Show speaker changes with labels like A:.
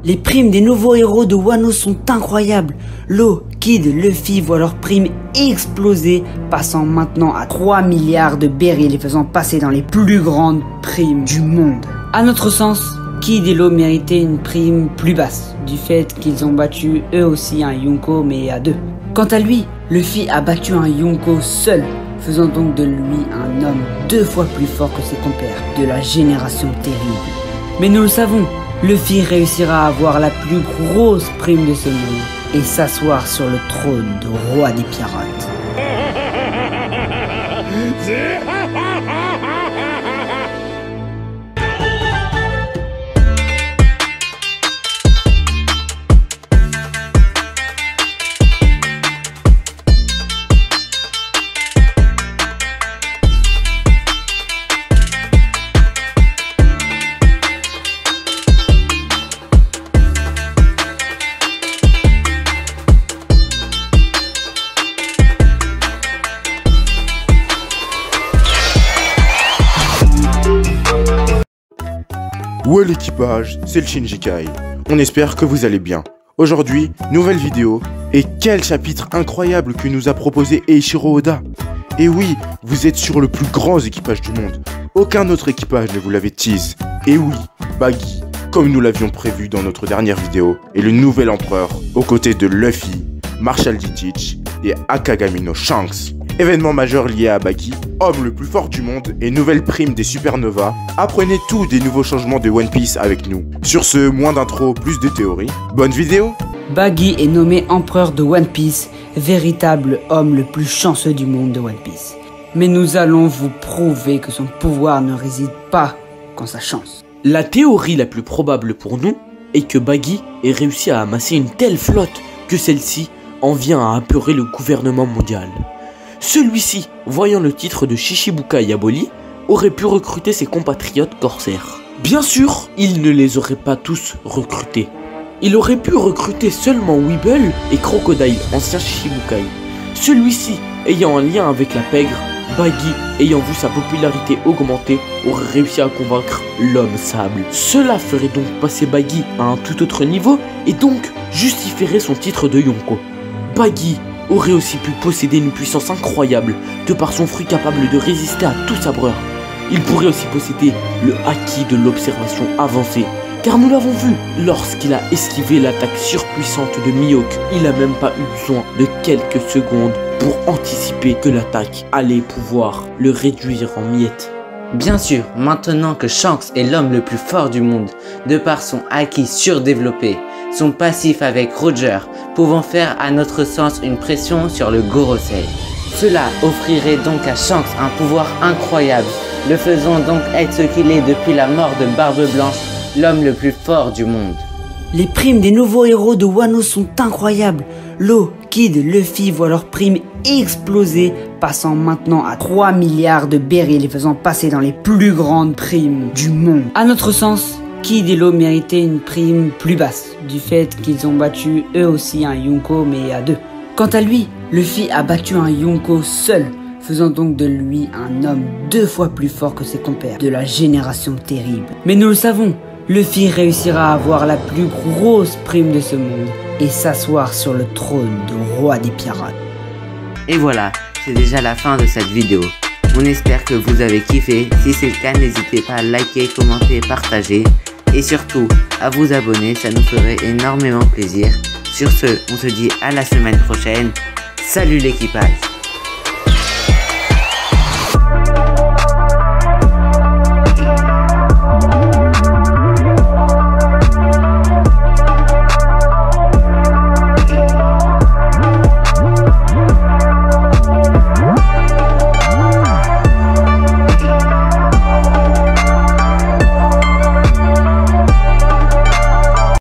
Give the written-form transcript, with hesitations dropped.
A: Les primes des nouveaux héros de Wano sont incroyables. Law, Kid, Luffy voient leurs primes exploser, passant maintenant à 3 milliards de berries, les faisant passer dans les plus grandes primes du monde. À notre sens, Kid et Law méritaient une prime plus basse, du fait qu'ils ont battu eux aussi un Yonko mais à deux. Quant à lui, Luffy a battu un Yonko seul, faisant donc de lui un homme 2 fois plus fort que ses compères de la génération terrible. Mais nous le savons, Luffy réussira à avoir la plus grosse prime de ce monde et s'asseoir sur le trône de roi des pirates.
B: Ouais l'équipage, c'est le Shinjikai. On espère que vous allez bien. Aujourd'hui, nouvelle vidéo, et quel chapitre incroyable que nous a proposé Eiichiro Oda. Et oui, vous êtes sur le plus grand équipage du monde. Aucun autre équipage ne vous l'avait tease. Et oui, Buggy, comme nous l'avions prévu dans notre dernière vidéo, est le nouvel empereur, aux côtés de Luffy, Marshall D. Teach et Akagami no Shanks. Événement majeur lié à Buggy, homme le plus fort du monde et nouvelle prime des supernovas, apprenez tout des nouveaux changements de One Piece avec nous. Sur ce, moins d'intro, plus de théorie. Bonne vidéo!
A: Buggy est nommé empereur de One Piece, véritable homme le plus chanceux du monde de One Piece. Mais nous allons vous prouver que son pouvoir ne réside pas qu'en sa chance.
C: La théorie la plus probable pour nous est que Buggy ait réussi à amasser une telle flotte que celle-ci en vient à apeurer le gouvernement mondial. Celui-ci, voyant le titre de Shichibukai aboli, aurait pu recruter ses compatriotes corsaires. Bien sûr, il ne les aurait pas tous recrutés. Il aurait pu recruter seulement Weeble et Crocodile, ancien Shichibukai. Celui-ci, ayant un lien avec la pègre, Buggy, ayant vu sa popularité augmenter, aurait réussi à convaincre l'homme sable. Cela ferait donc passer Buggy à un tout autre niveau et donc justifierait son titre de Yonko. Buggy aurait aussi pu posséder une puissance incroyable de par son fruit capable de résister à tout sabreur. Il pourrait aussi posséder le haki de l'observation avancée, car nous l'avons vu, lorsqu'il a esquivé l'attaque surpuissante de Mihawk, il n'a même pas eu besoin de quelques secondes pour anticiper que l'attaque allait pouvoir le réduire en miettes.
D: Bien sûr, maintenant que Shanks est l'homme le plus fort du monde, de par son haki surdéveloppé, son passif avec Roger, pouvant faire à notre sens une pression sur le Gorosei. Cela offrirait donc à Shanks un pouvoir incroyable, le faisant donc être ce qu'il est depuis la mort de Barbe Blanche, l'homme le plus fort du monde.
A: Les primes des nouveaux héros de Wano sont incroyables. Law, Kid, Luffy voient leurs primes exploser, passant maintenant à 3 milliards de berries, les faisant passer dans les plus grandes primes du monde. À notre sens, Kid et Law méritaient une prime plus basse, du fait qu'ils ont battu eux aussi un Yonko mais à deux. Quant à lui, Luffy a battu un Yonko seul, faisant donc de lui un homme 2 fois plus fort que ses compères de la génération terrible. Mais nous le savons, Luffy réussira à avoir la plus grosse prime de ce monde et s'asseoir sur le trône de roi des pirates.
D: Et voilà, c'est déjà la fin de cette vidéo. On espère que vous avez kiffé. Si c'est le cas, n'hésitez pas à liker, commenter, partager. Et surtout, à vous abonner, ça nous ferait énormément plaisir. Sur ce, on se dit à la semaine prochaine. Salut l'équipage!